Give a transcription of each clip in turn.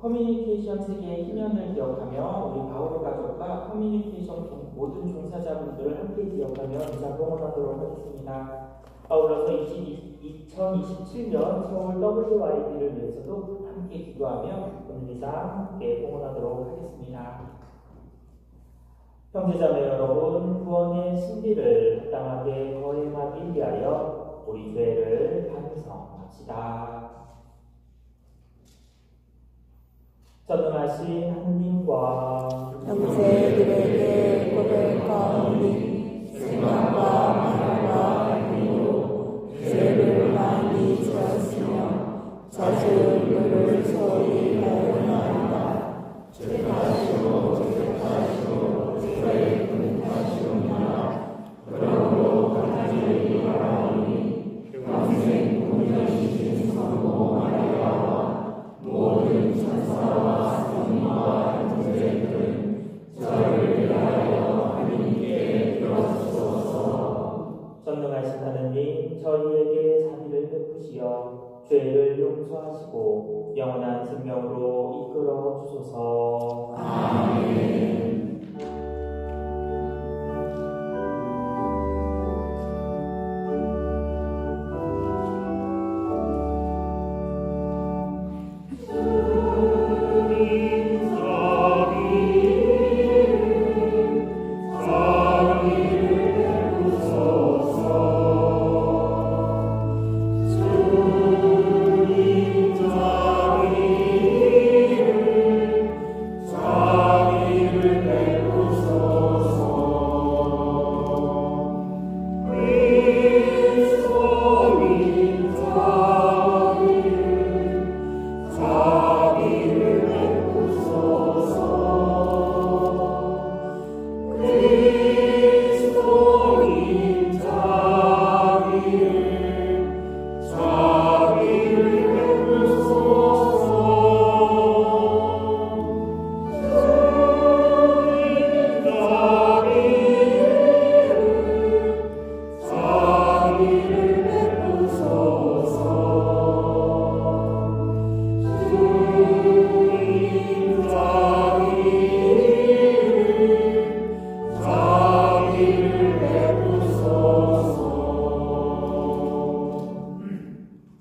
커뮤니케이션 세계의 희명을 기억하며 우리 바울의 가족과 커뮤니케이션 모든 종사자분들을 함께 기억하며 인사 봉헌하도록 하겠습니다. 아울러서 2027년 서울 WYD를 위해서도 함께 기도하며 오늘 인사 함께 봉헌하도록 하겠습니다. 형제자매 여러분, 구원의 신비를 합당하게 거행하기 위하여 우리 교회를 반성합시다. 전능하신 하느님과 형제들에게 고백하오니 생각과 말과 행위로 죄를 많이 지었으며 자주를 소홀히 하였나이다. 죄하시오 죄의 근하시오니라. 그러므로 간절히 바라오니 평생 공경이신 성모 마리아와 모든 천사와 성인과 형제들은 저를 위하여 하느님께 빌어주소서. 전능하신 하느님, 저희에게 자비를 베푸시어 죄를 용서하시고 영원한 생명으로 이끌어 주소서. 아멘.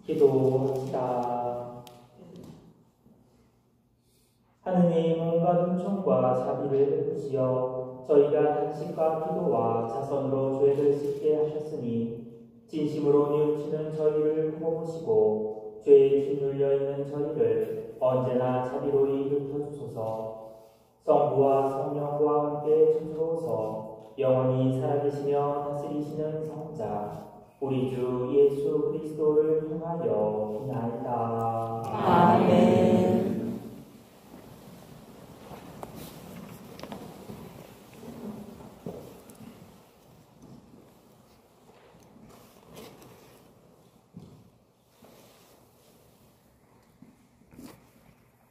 기도합시다. 하느님, 온갖 은총과 자비를 베푸시어 저희가 단식과 기도와 자선으로 죄를 씻게 하셨으니 진심으로 뉘우치는 저희를 보시고 죄에 짓눌려 있는 저희를 언제나 자비로이 훑어주소서. 성부와 성령과 함께 천주로서 영원히 살아계시며 다스리시는 성자 우리 주 예수 그리스도를 통하여 기나이다. 아멘.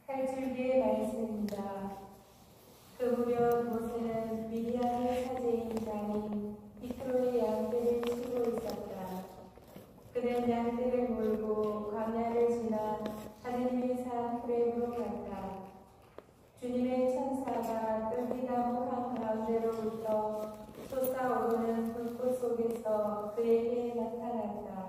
탈출기의 말씀입니다. 그 무렵 모세는 미디안의 사제인 장인 이트로의 양떼를 치고 있었다. 그는 양떼를 몰고 광야를 지나 하느님의 산 호렙으로 갔다. 주님의 천사가 뜰기나무 한가운데로부터 솟아오르는 불꽃 속에서 그에게 나타났다.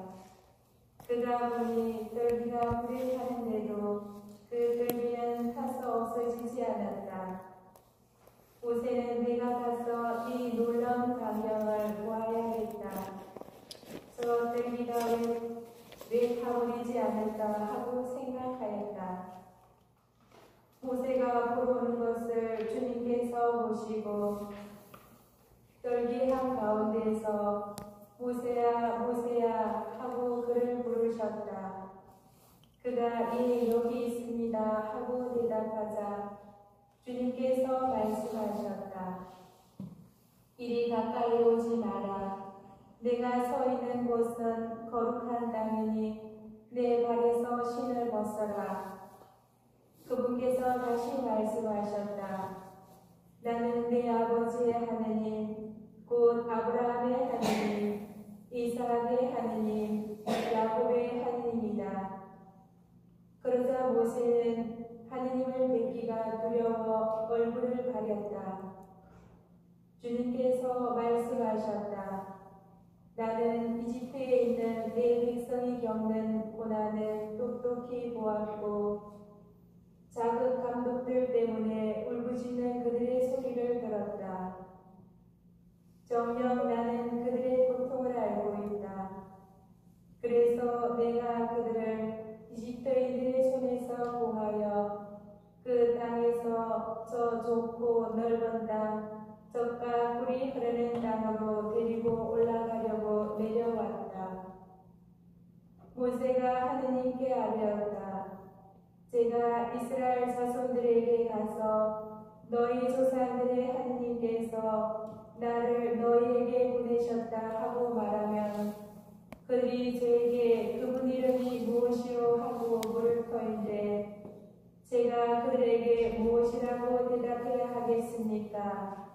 그가 보니 뜰기가 불이 타는데도 그 뜰기는 타서 없어지지 않았다. 모세는 내가 가서 이 놀라운 광경을 보아야겠다. 저 뜰기가 왜 타버리지 않을까 하고 생각하였다. 모세가 보러 오는 것을 주님께서 보시고 뜰기 한가운데에서 모세야 모세야 하고 그를 부르셨다. 그가 예 여기 있습니다 하고 대답하자 주님께서 말씀하셨다. 이리 가까이 오지 마라. 내가 서 있는 곳은 거룩한 땅이니 내 발에서 신을 벗어라. 그분께서 다시 말씀하셨다. 나는 내 아버지의 하느님 곧 아브라함의 하느님 이삭의 하느님 야곱의 하느님이다. 그러자 모세는 하느님을 뵙기가 두려워 얼굴을 가렸다. 주님께서 말씀하셨다. 나는 이집트에 있는 내 백성이 겪는 고난을 똑똑히 보았고 자극 감독들 때문에 울부짖는 그들의 소리를 들었다. 정녕 나는 그들의 고통을 알고 있다. 그래서 내가 그들을 이집트인들의 손에서 구하여 그 땅에서 저 좁고 넓은 땅, 젖과 꿀이 흐르는 땅으로 데리고 올라가려고 내려왔다. 모세가 하느님께 아뢰었다. 제가 이스라엘 자손들에게 가서 너희 조상들의 하느님께서 나를 너희에게 보내셨다 하고 말하면 그들이 저에게 그분 이름이 무엇이요 하고 물을 터인데 제가 그들에게 무엇이라고 대답해야 하겠습니까?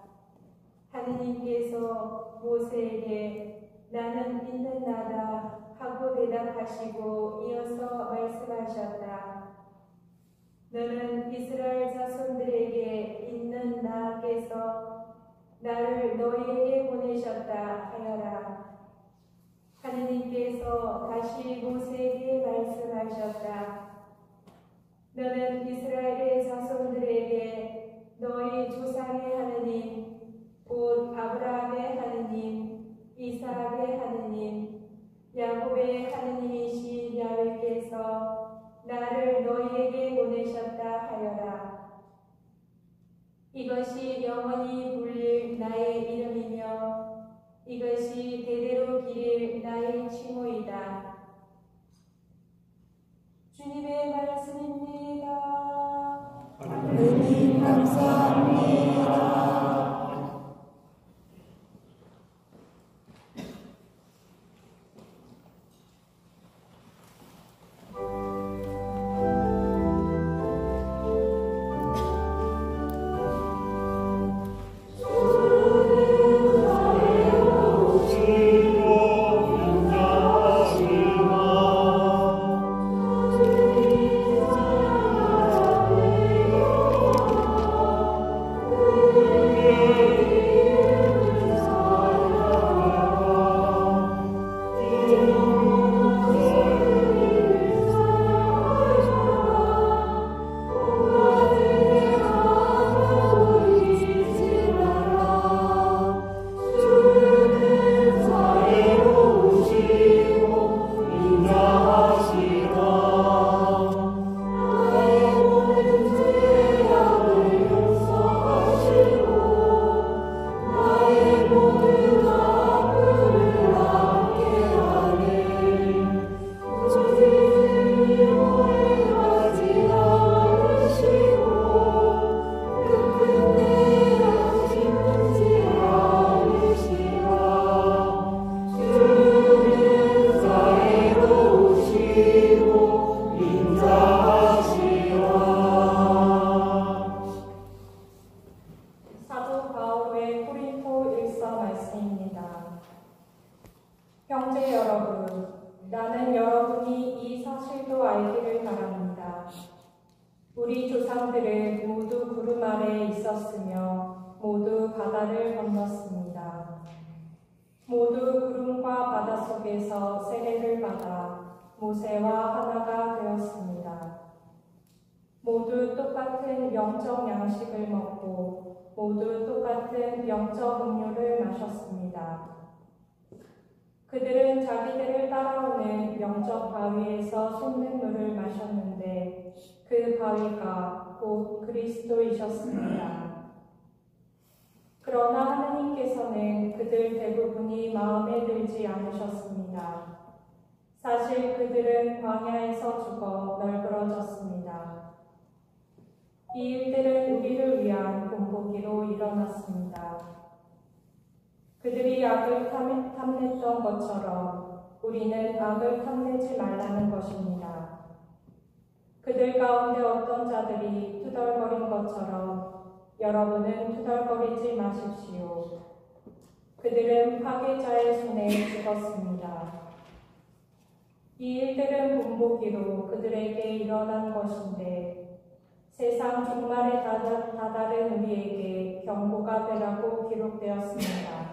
하느님께서 모세에게 나는 있는 나다 하고 대답하시고 이어서 말씀하셨다. 너는 이스라엘 자손들에게 있는 나께서 나를 너희에게 보내셨다 하여라. 하느님께서 다시 모세에게 말씀하셨다. 너는 이스라엘의 자손들에게 너희 조상의 하느님 곧 아브라함의 하느님 이삭의 하느님 야곱의 하느님이신 야훼께서 나를 너희에게 보내셨다 하여라. 이것이 영원히 불릴 나의 이름이며 이것이 대대로 기릴 나의 칭호이다. 주님의 말씀입니다. 하느님 감사합니다. 우리 조상들은 모두 구름 아래에 있었으며 모두 바다를 건넜습니다. 모두 구름과 바다 속에서 세례를 받아 모세와 하나가 되었습니다. 모두 똑같은 영적 양식을 먹고 모두 똑같은 영적 음료를 마셨습니다. 그들은 자기들을 따라오는 영적 바위에서 솟는 물을 마셨는데 그 바위가 곧 그리스도이셨습니다. 그러나 하느님께서는 그들 대부분이 마음에 들지 않으셨습니다. 사실 그들은 광야에서 죽어 널브러졌습니다. 이 일들은 우리를 위한 본보기로 일어났습니다. 그들이 악을 탐냈던 것처럼 우리는 악을 탐내지 말라는 것입니다. 그들 가운데 어떤 자들이 투덜거린 것처럼 여러분은 투덜거리지 마십시오. 그들은 파괴자의 손에 죽었습니다. 이 일들은 본보기로 그들에게 일어난 것인데 세상 종말에 다다른 우리에게 경고가 되라고 기록되었습니다.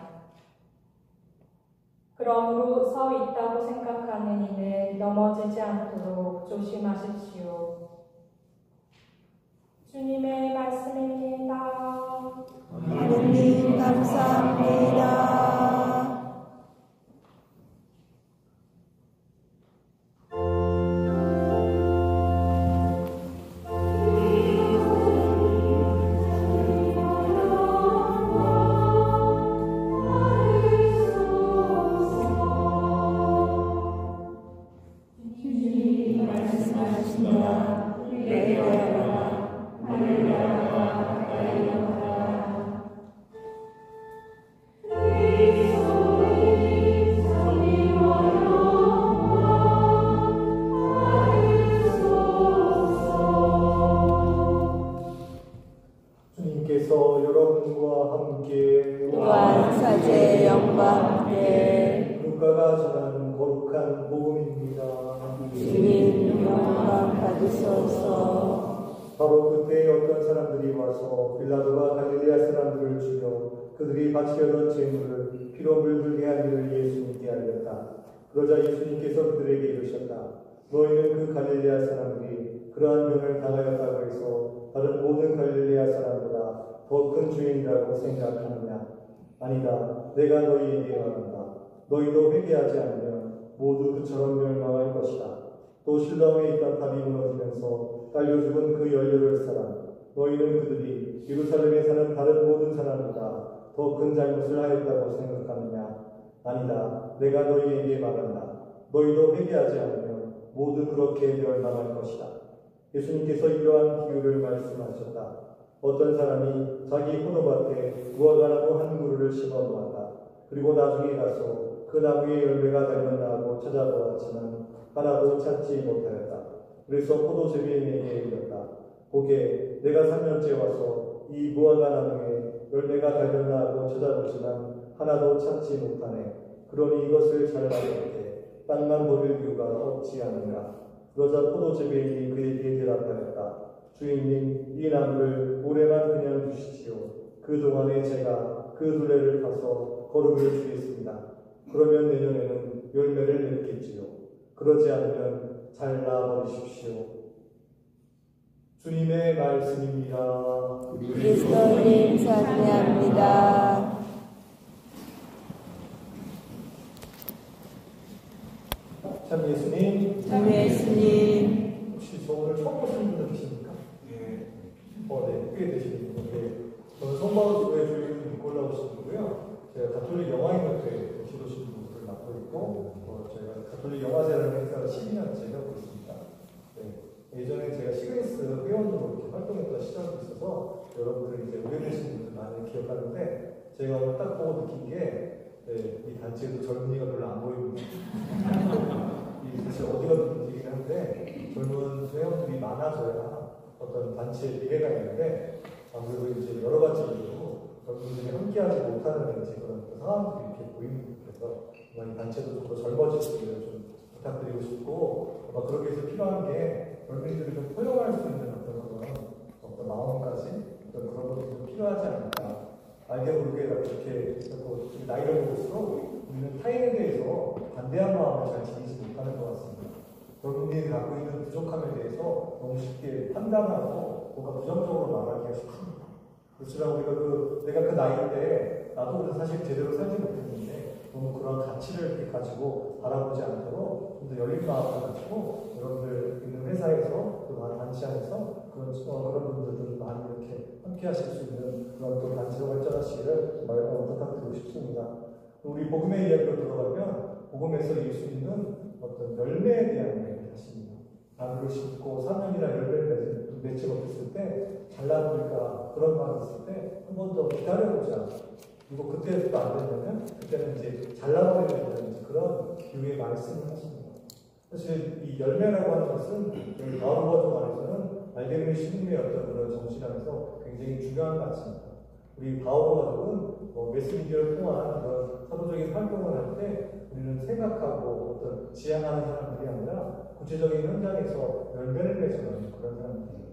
그러므로 서 있다고 생각하는 이는 넘어지지 않도록 조심하십시오. 주님의 말씀입니다. 하느님 감사합니다. 주님께서 여러분과 함께 또한 사제의 영과 함께 누가가 전한 거룩한 복음입니다. 주님 영광 받으소서. 바로 그때 어떤 사람들이 와서 빌라도가 갈릴리아 사람들을 죽여 그들이 바치려던 제물을 피로 물들게 한 일을 예수님께 알렸다. 그러자 예수님께서 그들에게 이르셨다. 너희는 그 갈릴리아 사람들이 그러한 병을 당하였다고 해서 다른 모든 갈릴리아 사람보다 더 큰 죄인이라고 생각하느냐? 아니다. 내가 너희에게 말한다. 너희도 회개하지 않으면 모두 그처럼 멸망할 것이다. 또 실로암에 있던 탑이 무너지면서 딸려 죽은 그 18사람, 너희는 그들이 예루살렘에 사는 다른 모든 사람보다 더 큰 잘못을 하였다고 생각하느냐? 아니다. 내가 너희에게 말한다. 너희도 회개하지 않으면 모두 그렇게 멸망할 것이다. 예수님께서 이러한 비유를 말씀하셨다. 어떤 사람이 자기 포도밭에 무화과나무 한 그루를 심어 놓았다. 그리고 나중에 가서 그 나무에 열매가 달렸나 하고 찾아보았지만 하나도 찾지 못하였다. 그래서 포도제비인에게 이르렀다. 보게, 내가 3년째 와서 이 무화과 나무에 열매가 달렸나 하고 찾아보지만 하나도 찾지 못하네. 그러니 이것을 잘라내게 땅만 버릴 이유가 없지 않은가. 그러자 포도제비인이 그에게 대답하였다. 주인님, 이 나무를 올해만 그냥 두시지요. 그 동안에 제가 그 둘레를 타서 거름을 주겠습니다. 그러면 내년에는 열매를 맺겠지요. 그러지 않으면 잘라버리십시오. 주님의 말씀입니다. 그리스도님 찬양합니다. 참 예수님. 참 예수님. 혹시 저 오늘 처음 오신 분들 계십니까? 네. 네, 꽤 되시는 분인데 저는 성바오교회 주일을 믿고 올라오신 분이고요. 제가 가톨릭 영화인협회 지도실 분을 맡고 있고 제가 가톨릭 영화제라는 행사를 12년째 하고 있습니다. 네. 예전에 제가 시그니스 회원으로 이렇게 활동했던 시절도 있어서 여러분들이 이제 오래되신 분들 많이 기억하는데 제가 오늘 딱 보고 느낀 게 이 단체에도 젊은이가 별로 안 보입니다. 이 사실 어디가 문제긴 한데 젊은 회원들이 많아져야 어떤 단체의 미래가 있는데 아무래도 이제 여러 가지 이유로 젊은이들이 함께하지 못하는 이제 그런 상황들이 이렇게 보입니다. 그래서 이 단체도 좀 더 젊어지기를 좀 부탁드리고 싶고 그렇게 해서 필요한 게 젊은이들을 좀 포용할 수 있는 어떤 또 나이를 먹을수록 우리는 타인에 대해서 반대한 마음을 잘 지니지 못하는 것 같습니다. 여러분들이 갖고 있는 부족함에 대해서 너무 쉽게 판단하고 뭔가 부정적으로 말하기가 쉽습니다. 그렇지만 우리가 내가 그 나이 때 나도 사실 제대로 살지 못했는데 너무 그런 가치를 이렇게 가지고 바라보지 않도록 좀 더 열린 마음을 가지고 여러분들 있는 회사에서 또 단체 안에서 그런 분들도 많이 이렇게 함께 하실 수 있는 그런 또 단체로 발전하시기를 정말 부탁드리고 싶습니다. 우리 복음의 이야기로 들어가면 복음에서 예수님은 어떤 열매에 대한 이야기를 하십니다. 나무를 심고 3년이나 열매를 맺지 못했을 때 잘나보니까 그런 말이 있을 때 한 번 더 기다려보자. 그리고 그때도 안 되면 그때는 이제 잘나버려야 된다는 그런 유의 말씀을 하십니다. 사실 이 열매라고 하는 것은 바울과정 안에서는 말씀의 신임의 어떤 그런 정신 안에서 굉장히 중요한 가치입니다. 우리 바울 가족은 매스미디어를 통한 그런 사도적인 활동을 할 때 우리는 생각하고 어떤 지향하는 사람들이 아니라 구체적인 현장에서 열매를 맺어가는 그런 사람들이에요.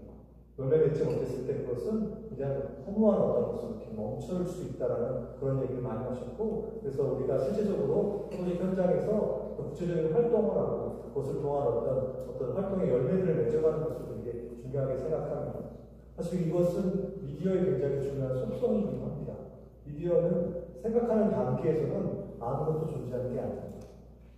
열매 맺지 못했을 때 그것은 그냥 허무한 어떤 것으로 이렇게 멈출 수 있다라는 그런 얘기를 많이 하셨고, 그래서 우리가 실제적으로 사도적 현장에서 구체적인 활동을 하고 그것을 통한 어떤 활동의 열매들을 맺어가는 것을 되게 중요하게 생각합니다. 사실 이것은 미디어의 굉장히 중요한 속성이기도 합니다. 미디어는 생각하는 단계에서는 아무것도 존재하는 게 아닙니다.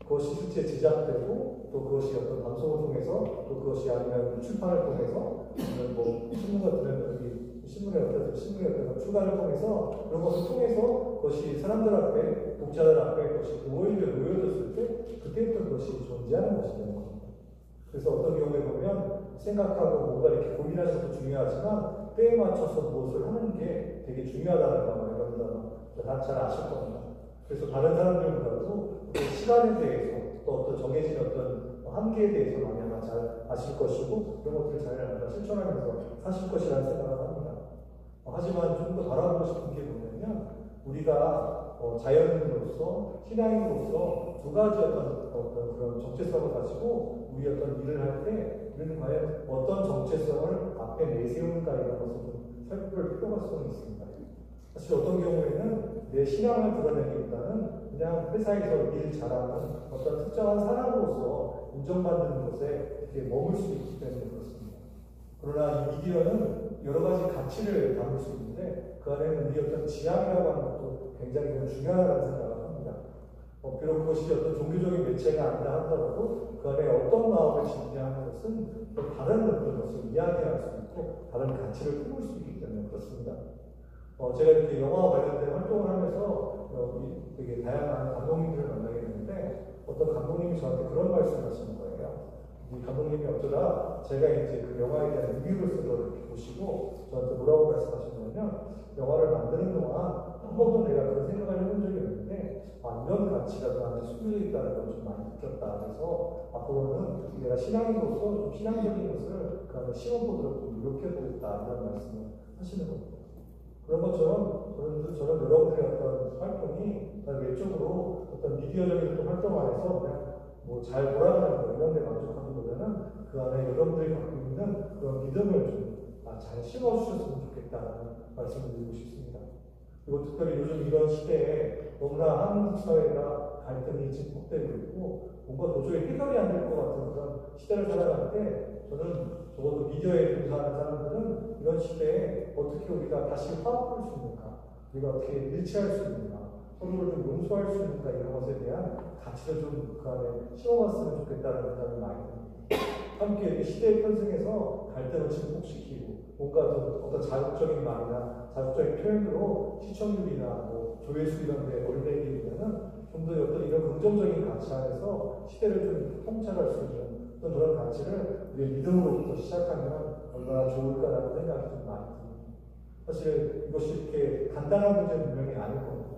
그것이 실제 제작되고 또 그것이 어떤 방송을 통해서 또 그것이 아니면 출판을 통해서 아니면 뭐 신문의 어떤 출간을 통해서 그런 것을 통해서 그것이 사람들 앞에 독자들 앞에 그것이 놓여졌을 때 그때부터 그것이 존재하는 것이 되는 겁니다. 그래서 어떤 경우에 보면 생각하고 뭔가 이렇게 고민하는 것도 중요하지만 때에 맞춰서 무엇을 하는 게 되게 중요하다는 걸 여러분들 잘 아실 겁니다. 그래서 다른 사람들보다도 시간에 대해서 또 어떤 정해진 어떤 한계에 대해서 많이 아마 잘 아실 것이고 그런 것들을 잘 실천하면서 사실 것이라는 생각을 합니다. 하지만 좀 더 바라보고 싶은 게 뭐냐면 우리가 자연인으로서 신앙인으로서 두 가지 어떤 그런 정체성을 가지고 우리 어떤 일을 할 때 우리는 과연 어떤 정체성을 앞에 내세우는가 이런 것을 좀 살펴볼 필요가 있습니다. 사실 어떤 경우에는 내 신앙을 드러내기보다는 그냥 회사에서 일 잘하는 어떤 특정한 사람으로서 인정받는 것에 이렇게 머물 수 있기 때문에 그렇습니다. 그러나 이 미디어는 여러 가지 가치를 담을 수 있는데 그 안에는 우리 어떤 지향이라고 하는 것도 굉장히 중요하다는 생각을 합니다. 비록 그것이 어떤 종교적인 매체가 아니라 하더라도 그 안에 어떤 마음을 지향하는 것은 또 다른 어떤 것을 이야기할 수 있고 다른 가치를 품을 수 있기 때문에 그렇습니다. 제가 이렇게 영화와 관련된 활동을 하면서 되게 다양한 감독님들을 만나게 됐는데 어떤 감독님이 저한테 그런 말씀을 하시는 거예요. 이 감독님이 어쩌다 제가 이제 그 영화에 대한 리뷰를 쓴 걸 이렇게 보시고 저한테 뭐라고 말씀하셨냐면 영화를 만드는 동안 한 번도 내가 그런 생각을 해본 적이 없는데 이런 가치가 나한테 숨겨져 있다는 걸 좀 많이 느꼈다. 그래서 앞으로는 내가 신앙인으로서 좀 신앙적인 것을 그 안에 심어보도록 좀 노력해보겠다 이런 말씀을 하시는 겁니다. 그런 것처럼 저는 여러분들의 어떤 활동이 외적으로 어떤 미디어적인 어떤 활동 안에서 그냥 뭐 잘 돌아가는 거 이런 데 만족하기보다는 그 안에 여러분들이 갖고 있는 그런 믿음을 좀 잘 심어주셨으면 좋겠다는 말씀을 드리고 싶습니다. 그리고 특별히 요즘 이런 시대에 너무나 한국 사회가 갈등이 증폭되고 있고 뭔가 도저히 해결이 안 될 것 같은 그런 시대를 살아갈 때 저는 적어도 미디어에 종사하는 사람들은 이런 시대에 어떻게 우리가 다시 화합할 수 있는가, 우리가 어떻게 일치할 수 있는가, 서로를 좀 용서할 수 있는가 이런 것에 대한 가치를 좀 그 안에 심어봤으면 좋겠다는 생각이 많이 듭니다. 함께 시대의 편승에서 갈등을 증폭시키고 뭔가 어떤 자극적인 말이나 자극적인 표현으로 시청률이나 뭐 조회수 이런 데 올리기보다는 좀 더 어떤 이런 긍정적인 가치 안에서 시대를 좀 통찰할 수 있는 어떤 그런 가치를 우리의 믿음으로부터 시작하면 얼마나 좋을까라는 생각이 좀 많이 듭니다. 사실 이것이 이렇게 간단한 문제는 분명히 아닐 겁니다.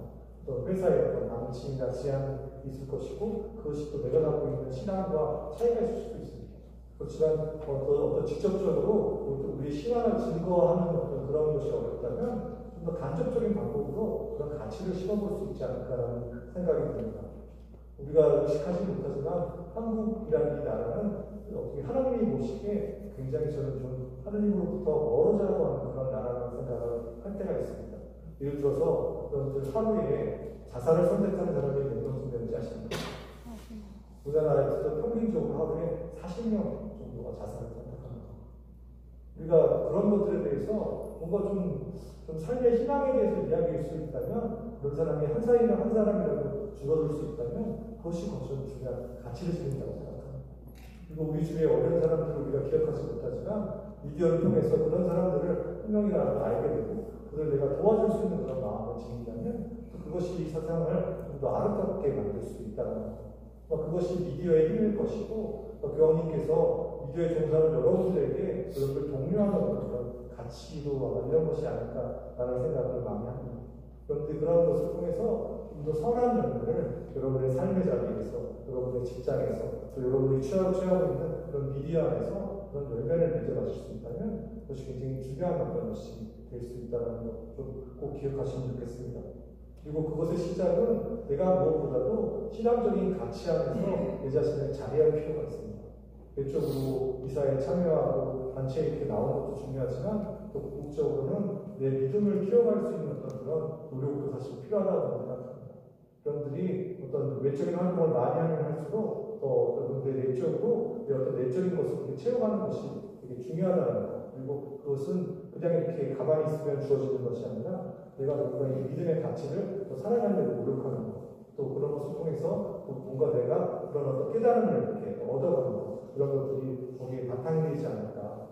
또 회사에 어떤 방침이나 지향이 있을 것이고 그것이 또 내가 갖고 있는 신앙과 차이가 있을 수도 있습니다. 그렇지만 어떤 직접적으로 우리 신앙을 증거하는 어떤 그런 것이 어렵다면 좀 더 간접적인 방법으로 그런 가치를 심어볼 수 있지 않을까라는 생각이 듭니다. 우리가 의식하지 못하지만 한국이라는 이 나라는 어떻게 하나님이 보시기에 굉장히 저는 좀 하나님으로부터 멀어져라고 하는 그런 나라라는 생각을 할 때가 있습니다. 예를 들어서 여러분들 하루에 자살을 선택하는 사람이 몇 명 정도 되는지 아십니까? 우리나라에서 평균적으로 하루에 40명 정도가 자살을 선택합니다. 우리가 그런 것들에 대해서 뭔가 좀 삶의 희망에 대해서 이야기할 수 있다면, 그런 사람이 한 사람이라도 줄어들 수 있다면 그것이 거전 중요한 가치를 지닌다고 생각합니다. 그리고 우리 주위에 어려운 사람들을 우리가 기억하지 못하지만 미디어를 통해서 그런 사람들을 한 명이라도 알게 되고 그들을 내가 도와줄 수 있는 그런 마음을 지닌다면 그것이 이 세상을 좀 더 아름답게 만들 수 있다는 것. 그것이 미디어의 힘일 것이고, 교황님께서 미디어에 종사하는 여러분들에게 여러분들 독려하는 그런 가치로 이런 것이 아닐까라는 생각을 많이 합니다. 그런데 그런 것을 통해서 좀 더 선한 열매를 여러분의 삶의 자리에서, 여러분의 직장에서, 또 여러분이 취하고 있는 그런 미디어 안에서 그런 열매를 맺어가실 수 있다면 그것이 굉장히 중요한 어떤 것이 될 수 있다는 것 좀 꼭 기억하시면 좋겠습니다. 그리고 그것의 시작은 내가 무엇보다도 신앙적인 가치 안에서 내 자신을 자리할 필요가 있습니다. 외적으로 이사에 참여하고 단체에 이렇게 나오는 것도 중요하지만 또 궁극적으로는 내 믿음을 키워갈 수 있는 그런 노력도 사실 필요하다고 생각합니다. 여러분들이 어떤 외적인 활동을 많이 하면 할수록 더 내 내적으로 내 어떤 내적인 것을 채워가는 것이 되게 중요하다는 것. 그리고 그것은 그냥 이렇게 가만히 있으면 주어지는 것이 아니라 내가 뭔가 이 믿음의 가치를 더 살아가려고 노력하는 것. 또 그런 것을 통해서 또 뭔가 내가 그런 어떤 깨달음을 이렇게 얻어가는 것. 이런 것들이 거기에 바탕이 되지 않을까.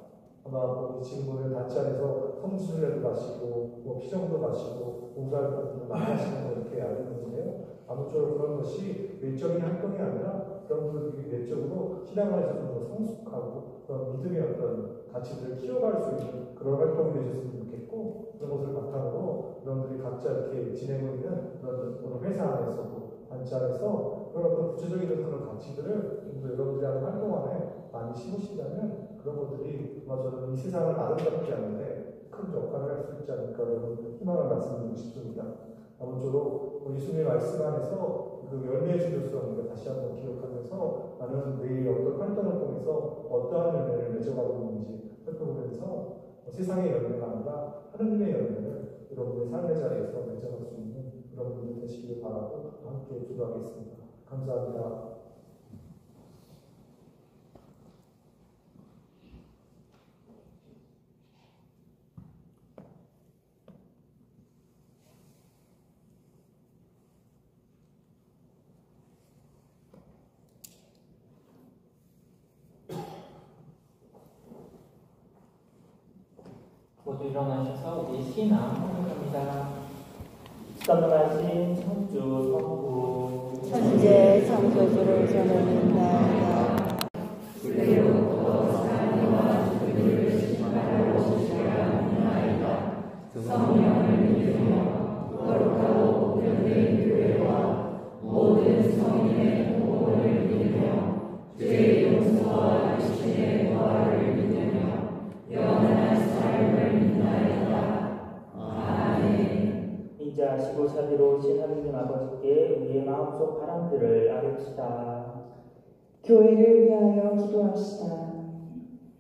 아마 지금 보면 단체 안에서 성수술래도 마시고 피정도 마시고 봉사활동도 많이 하시는 거 이렇게 알고 있는데요. 아무쪼록 그런 것이 외적인 활동이 아니라 그런 분들이 내적으로 신앙 안에서 좀 더 성숙하고 그런 믿음의 어떤 가치들을 키워갈 수 있는 그런 활동이 되셨으면 좋겠고, 그런 것을 바탕으로 여러분들이 각자 이렇게 지내고 있는 그런 회사 안에서도 단체 안에서 그런 어떤 구체적인 그런 가치들을 좀 더 여러분들이 하는 활동 안에 많이 심으시다면 그런 것들이 저는 이 세상을 아름답게 하는데 큰 역할을 할 수 있지 않을까 여러분 희망을 말씀드리고 싶습니다. 아무쪼록 예수님의 말씀 안에서 그 열매의 중요성을 우리가 다시 한번 기억하면서 나는 내 어떤 활동을 통해서 어떠한 열매를 맺어가고 있는지 살펴보면서 세상의 열매가 아니라 하느님의 열매를 여러분의 삶의 자리에서 맺어갈 수 있는 그런 분들 되시길 바라고 함께 기도하겠습니다. 감사합니다. 모두 일어나셔서 우리 신앙 고백합니다. 썰렁하신 천주 성부 천재 창조주를 저는 믿나이다. 성령을 믿으며 거룩하고 보존된 교회와 모든 성인의 공헌을 믿으며 죄의 용서와 육신의 부활을 믿으며 영원한 삶을 믿나이다. 아멘. 인자하시고 자비로우신 하느님 아버지께 우리의 마음속 바람들을 아뢰시다. 교회를 위하여 기도합시다.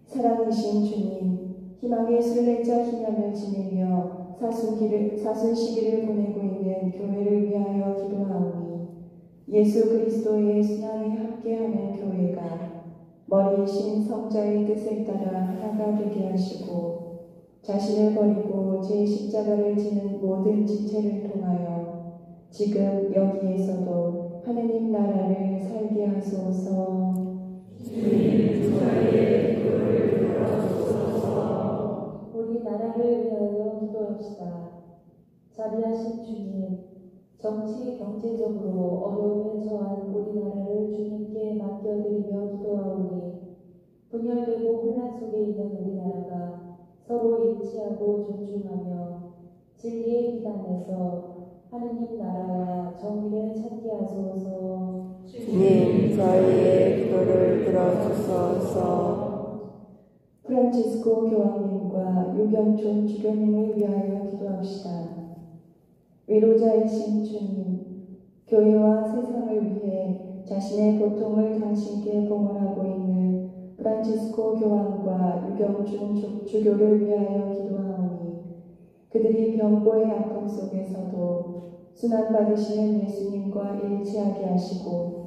사랑이신 주님, 희망의 순례자 희년을 지내며 사순 시기를 보내고 있는 교회를 위하여 기도하오니 예수 그리스도의 신앙에 함께하는 교회가 머리이신 성자의 뜻을 따라 하나가 되게 하시고 자신을 버리고 제 십자가를 지는 모든 지체를 통하여 지금 여기에서도 하느님 나라를 살게 하소서. 주님 저희의 기도를 들어주소서. 우리 나라를 위하여 기도합시다. 자비하신 주님, 정치, 경제적으로 어려움에 처한 우리나라를 주님께 맡겨드리며 기도하오니 분열되고 혼란 속에 있는 우리나라가 서로 일치하고 존중하며 진리의 비단에서 하느님 나라와 정의를 찾게 하소서. 주님 저희의 기도를 들어주소서. 프란치스코 교황님과 유경촌 주교님을 위하여 기도합시다. 위로자이신 주님, 교회와 세상을 위해 자신의 고통을 당신께 봉헌하고 있는 프란치스코 교황과 유경촌 주교를 위하여 기도하오니 그들이 병고의 아픔 속에서도 순환받으시는 예수님과 일치하게 하시고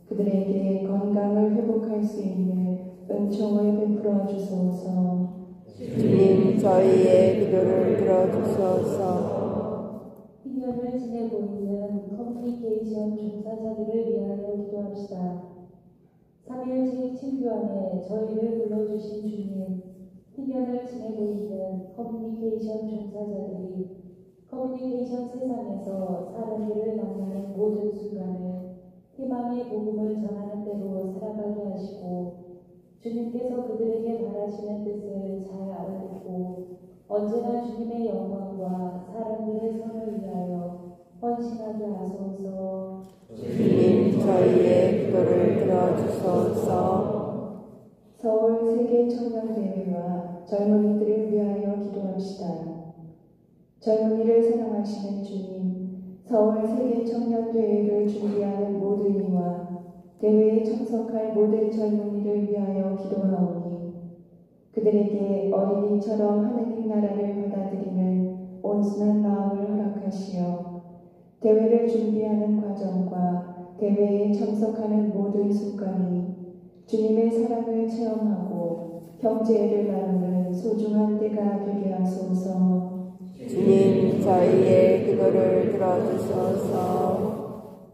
그들에게 건강을 회복할 수 있는 은총을 베풀어 주소서. 주님, 저희의 기도를 들어주소서. 희년을 지내고 있는 커뮤니케이션 종사자들을 위하여 기도합시다. 3일째 친교 안에 저희를 불러주신 주님, 희년을 지내고 있는 커뮤니케이션 종사자들이 커뮤니케이션 세상에서 사람들을 만나는 모든 순간을 희망의 복음을 전하는 대로 살아가게 하시고 주님께서 그들에게 바라시는 뜻을 잘 알아듣고 언제나 주님의 영광과 사람들의 선을 위하여 헌신하게 하소서. 주님, 저희의 기도를 들어주소서. 서울 세계 청년대회와 젊은이들을 위하여 기도합시다. 젊은이를 사랑하시는 주님, 서울 세계 청년대회를 준비하는 모든 이와 대회에 참석할 모든 젊은이를 위하여 기도하오니 그들에게 어린이처럼 하느님 나라를 받아들이는 온순한 마음을 허락하시어 대회를 준비하는 과정과 대회에 참석하는 모든 순간이 주님의 사랑을 체험하고 형제를 나누는 소중한 때가 되게 하소서. 주님, 저희의 기도를 들어주소서.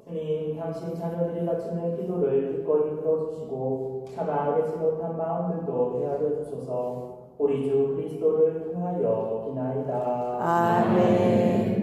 주님, 당신 자녀들이 바치는 기도를 기꺼이 들어주시고 차마 알지 못한 마음들도 헤아려 주소서. 우리 주 그리스도를 통하여 비나이다. 아멘.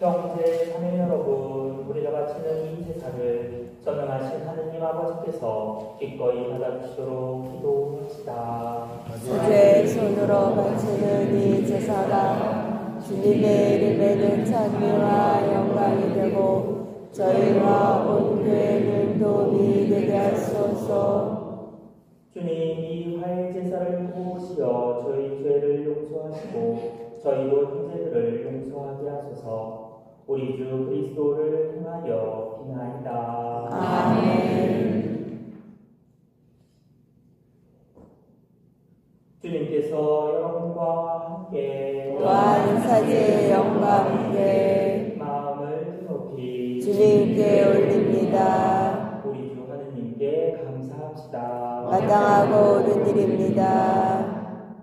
형제 자매 여러분, 우리가 바치는 이 제사를 전능하신 하느님 아버지께서 기꺼이 받아주시도록 기도합시다. 주의 손으로 바치는 이 제사가 주님의 이름에는 찬미와 영광이 되고 저희와 온 교회는 도움이 되게 하소서. 주님, 이 화해 제사를 보시어 저희 죄를 용서하시고 저희도 형제들을 용서하게 하소서. 우리 주 그리스도를 통하여 비나이다. 아멘. 주님께서 여러분과 함께 또한 사제의 영광 함께 마음을 높이 주님께 올립니다. 우리 주 하느님께 감사합시다. 마땅하고 옳은 일입니다.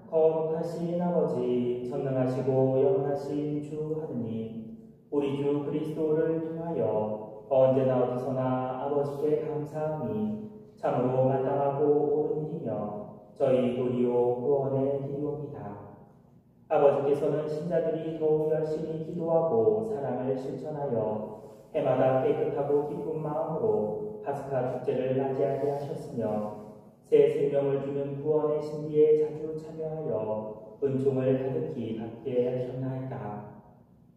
거룩하신 아버지, 전능하시고 영원하신 주 하느님, 우리 주 그리스도를 통하여 언제나 어디서나 아버지께 감사함이 참으로 마땅하고 옳은 일이며 저희 도리오 구원의 길이옵니다. 아버지께서는 신자들이 더욱 열심히 기도하고 사랑을 실천하여 해마다 깨끗하고 기쁜 마음으로 파스카 축제를 맞이하게 하셨으며 새 생명을 주는 구원의 신비에 자주 참여하여 은총을 가득히 받게 하셨나이다.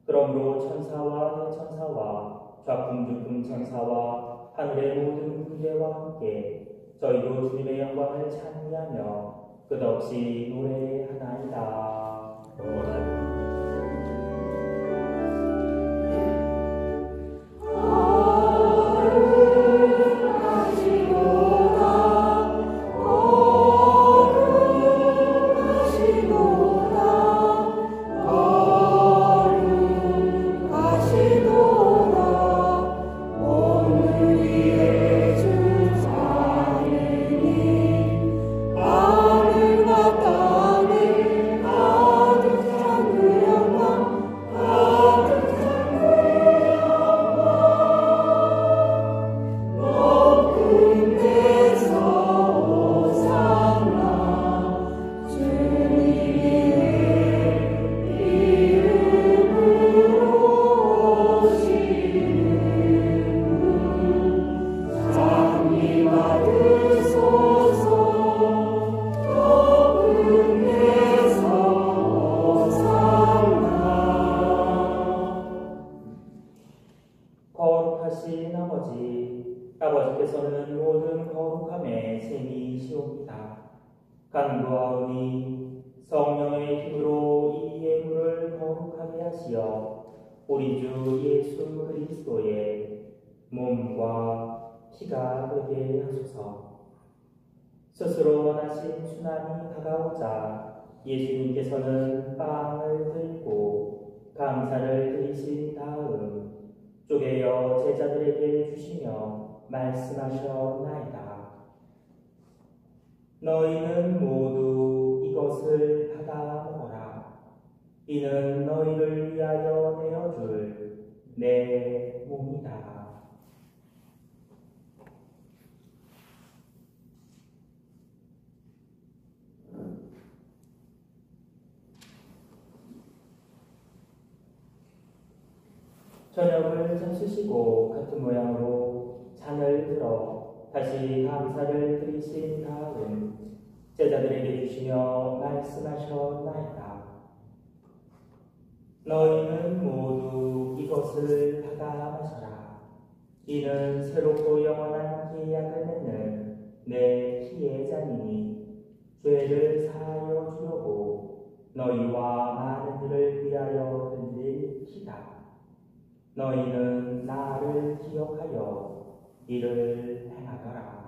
그러므로 천사와 대천사와 좌풍주풍 천사와 하늘의 모든 군대와 함께 저희도 주님의 영광을 찬미하며 끝없이 노래하나이다. 오늘 위에 주 사랑이 모든 거룩함에 셈이시옵니다. 간구하오니 성령의 힘으로 이 예물을 거룩하게 하시어 우리 주 예수 그리스도의 몸과 피가 되게 하소서. 스스로 원하신 순환이 다가오자 예수님께서는 빵을 들고 감사를 드리신 다음 쪼개어 제자들에게 주시며 말씀하셨나이다. 너희는 모두 이것을 받아 먹어라. 이는 너희를 위하여 내어줄 내 몸이다. 저녁을 잡수시고 같은 모양으로 잔을 들어 다시 감사를 드리신 다음 제자들에게 주시며 말씀하셨나이다. 너희는 모두 이것을 받아 마셔라. 이는 새롭고 영원한 계약을 맺는 내 피의 잔이니 죄를 사하여 주려고 너희와 많은 이를 위하여 흘릴 피다. 너희는 나를 기억하여 이를 행하더라.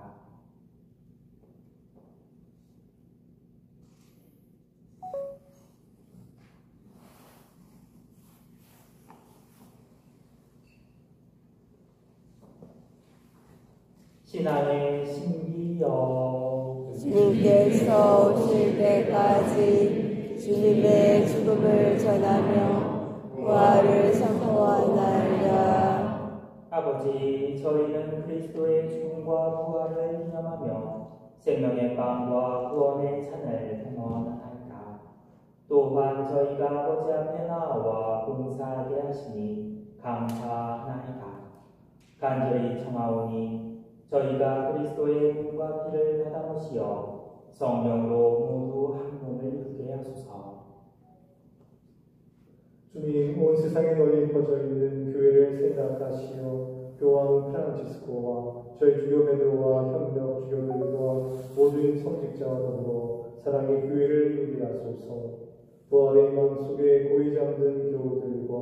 신앙의 신비여, 주님께서 오실 때까지 주님의 죽음을 전하며 부활을 선포하나이다. 아버지, 저희는 그리스도의 죽음과 부활을 기념하며 생명의 빵과 구원의 잔을 행하나이다. 또한 저희가 아버지 앞에 나와 봉사하게 하시니 감사하나이다. 간절히 청하오니 저희가 그리스도의 몸과 피를 받아 모시어 성령으로 모두 한 몸을 이루게 하소서. 주님, 온 세상에 널리 퍼져 있는 교회를 생각하시어 교황 프란치스코와 저희 주요 베드로와 현역 주교들과 모든 성직자와 더불어 사랑의 교회를 이루게 하소서. 부활의 맘 속에 고이 잠든 교우들과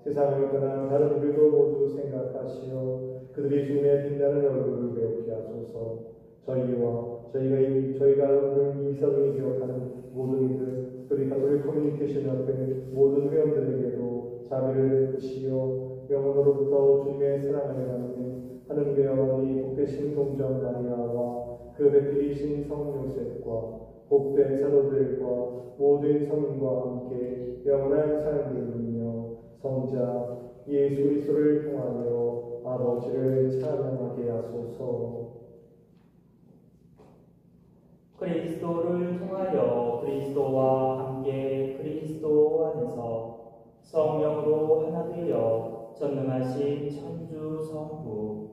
세상을 떠난 다른 이들도 모두 생각하시어 그들이 주님의 빛나는 얼굴을 배우게 하소서. 저희가 오늘 이 사도를 기억하는 모든 이들, 특별히 가톨릭 커뮤니케이션 협회 모든 회원들에게도 자비를 베푸시어 영원으로부터 주님의 사랑을 받는 하느님의 어머니 복되신 동정 마리아와 그 배필이신 성 요셉과 복된 사도들과 모든 성인과 함께 영원한 삶을 누리며 성자 예수 그리스도를 통하여 아버지를 찬양하게 하소서. 그리스도를 통하여 그리스도와 함께 그리스도 안에서 성령으로 하나 되어 전능하신 천주 성부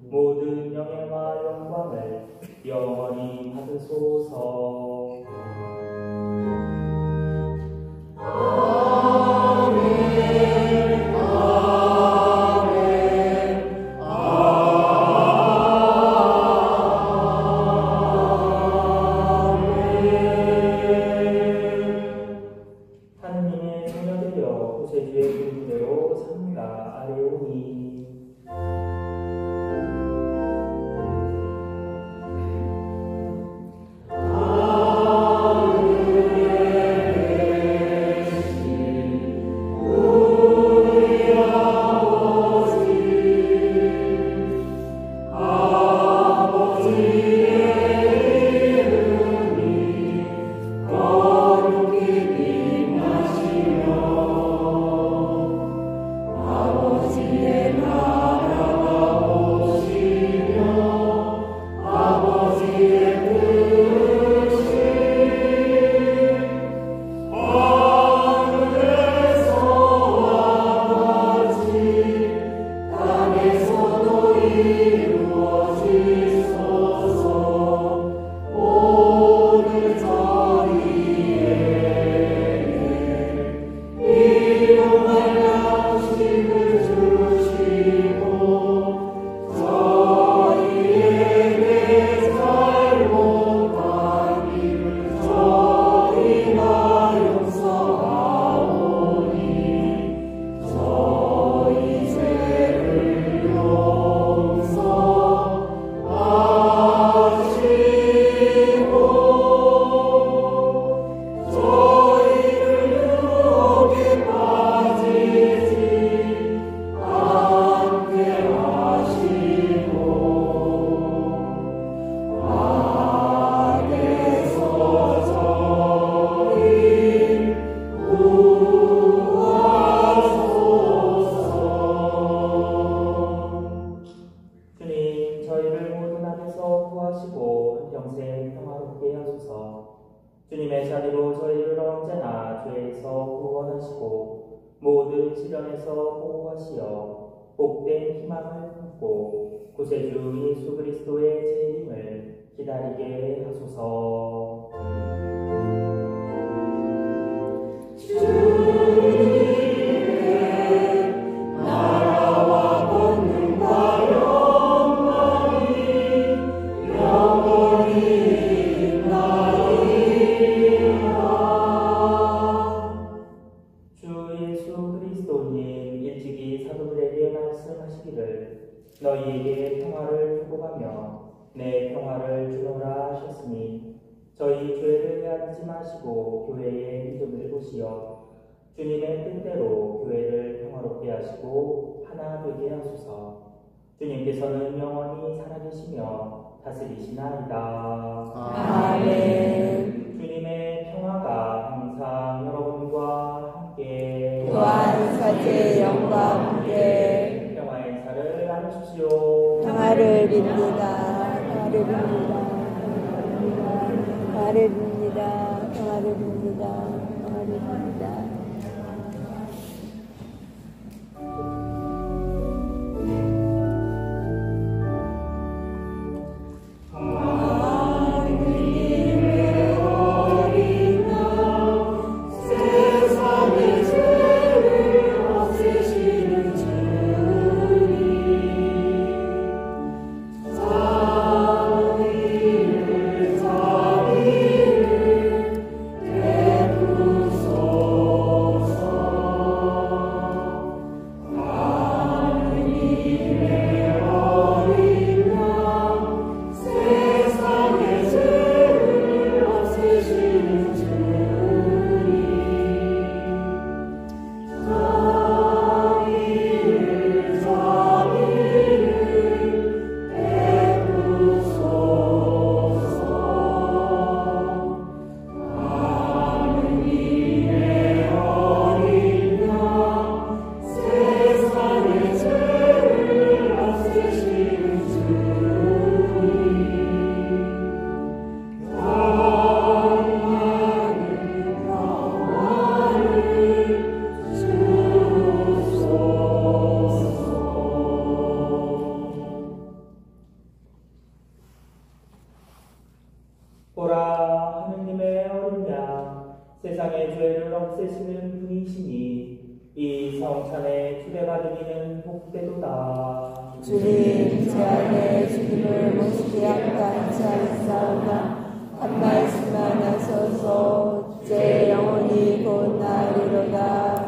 모든 영예와 영광을 영원히 받으소서. 아멘. 주님의 자비로 저희를 언제나 죄에서 구원하시고 모든 시련에서 보호하시어 복된 희망을 품고 구세주 예수 그리스도의 재림을 기다리게 하소서. 나라와 권능과 영광이 영원히 있나이다. 주 예수 그리스도님 일찍이 사도들에게 말씀하시기를 너희에게 평화를 두고 가며 내 평화를 주노라 하셨으니 저희 죄를 헤아리지 마시고 교회의 믿음을 보시어 주님의 뜻대로 교회를 평화롭게 하시고 하나 되게 하소서. 주님께서는 영원히 살아계시며 다스리시나이다. 아멘. 주님의 평화가 항상 여러분과 함께 또한 사제의 영과 함께 평화의 인사를 나누십시오. 평화를 빕니다. 평화를 빕니다. 평화를 빕니다. 평화를 빕니다. 평화를 빕니다. 보라, 하느님의 어린 양, 세상의 죄를 없애시는 분이시니 이 성찬의 주례받은 이는 복되도다. 주님, 제 안에 주님을 모시기 감사하사오나 한 말씀만 하소서. 제 영혼이 곧 나으리로다.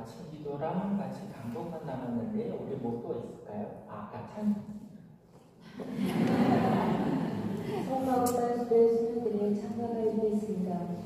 아침 기도랑 같이 강독만 남았는데 우리 뭐 또 있을까요? 아까 찬 성가보다 주의 수녀들의 찬양을 드리겠습니다.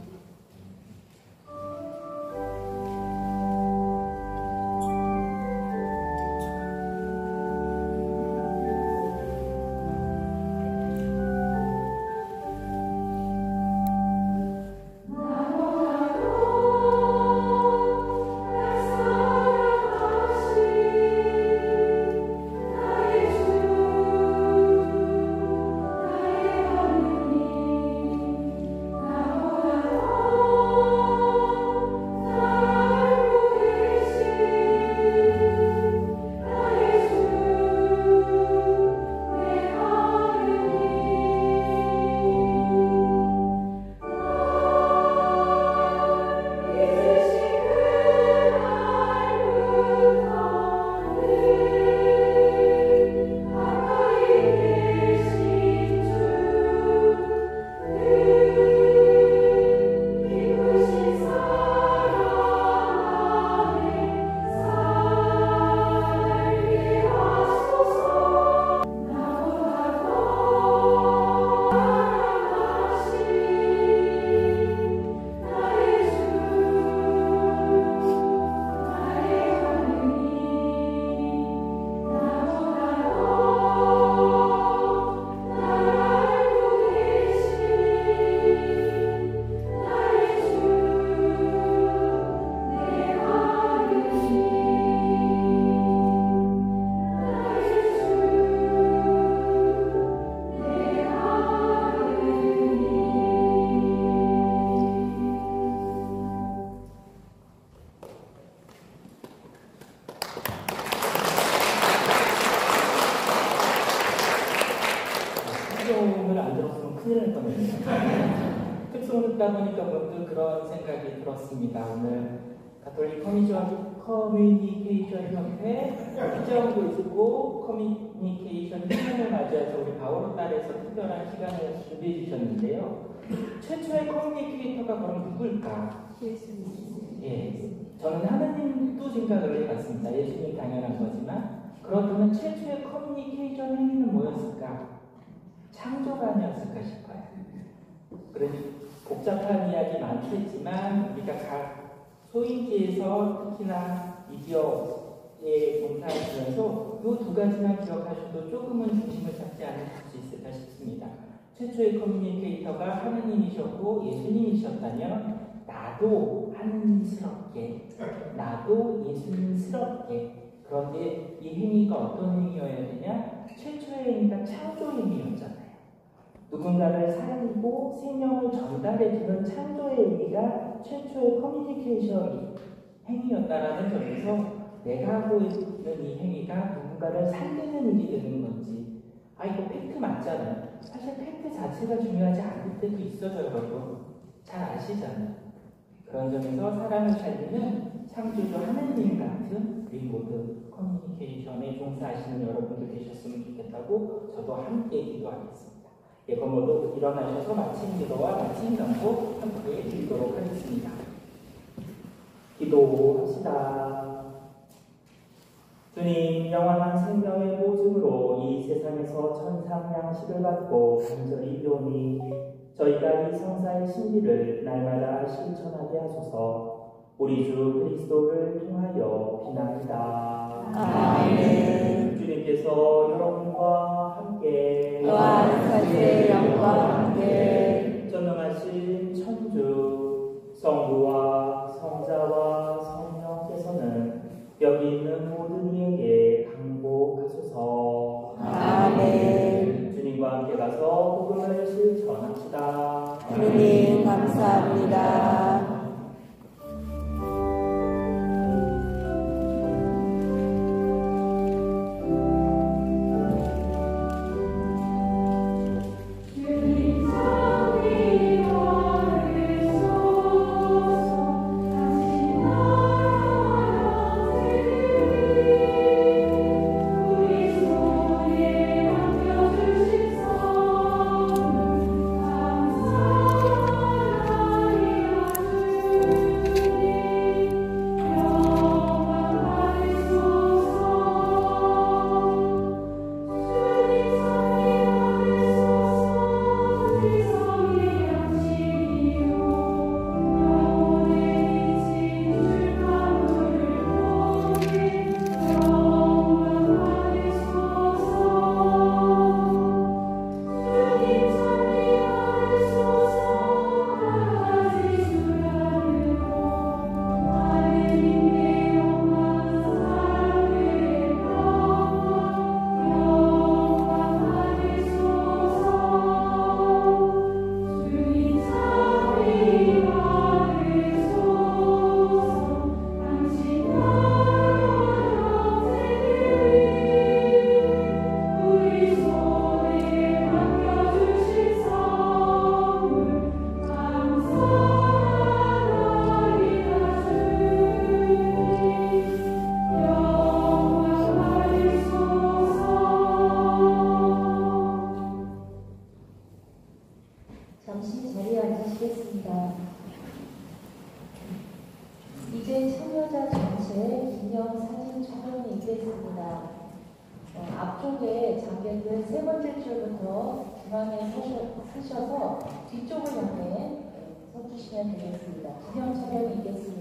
특송을 안 들었으면 큰일 날 뻔했네요. 특송을 듣다 보니까 문득 그런 생각이 들었습니다. 오늘 가톨릭 커뮤니케이션 협회 시정도 있고 커뮤니케이션 시간을 맞이해서 우리 바오로 딸에서 특별한 시간을 준비해 주셨는데요. 최초의 커뮤니케이터가 그럼 누굴까? 예, 저는 하느님도 생각을 해봤습니다. 예수님 당연한 거지만 그렇다면 최초의 커뮤니케이션 행위는 뭐였을까? 창조가 아니었을까 싶어요. 그래서 복잡한 이야기 많겠지만 우리가 각 소인지에서 특히나 미디어에 종사하시면서 이 두 가지만 기억하셔도 조금은 중심을 잡지 않으실 수 있을까 싶습니다. 최초의 커뮤니케이터가 하느님이셨고 예수님이셨다면 나도 하느님스럽게, 나도 예수님스럽게. 그런데 이 행위가 어떤 행위여야 되냐? 최초의 행위가 창조 행위였잖아요. 누군가를 살리고 생명을 전달해주는 창조의 행위가 최초의 커뮤니케이션 행위였다라는 점에서 내가 하고 있는 이 행위가 누군가를 살리는 일이 되는 건지, 이거 팩트 맞잖아요. 사실 팩트 자체가 중요하지 않을 때도 있어요, 여러분. 잘 아시잖아요. 그런 점에서 사람을 살리는 창조주 하느님 같은 우리 모든 커뮤니케이션에 종사하시는 여러분들 되셨으면 좋겠다고 저도 함께 기도하겠습니다. 예건 모두 일어나셔서 마침 기도와 마침 경고 함께 드리도록 하겠습니다. 기도합시다. 주님, 영원한 생명의 보증으로 이 세상에서 천상 양식을 받고 간절히 비오니 저희가 이 성사의 신비를 날마다 실천하게 하소서. 우리 주 그리스도를 통하여 비나이다. 아멘. 주님께서 여러분과 함께 또한 그의 영과 함께 전능하신 천주 성부와 성자와 성령께서는 여기 있는 모든 이에게 강복하소서. 아멘. 주님과 함께 가서 복음을 실천합시다. 주님 감사합니다. 있겠습니다. 이제 참여자 전체 기념 사진 촬영이 있겠습니다. 앞쪽에 장병들 세 번째 줄부터 중앙에 서셔서 뒤쪽을 향해 서주시면 되겠습니다. 기념 촬영이 있겠습니다.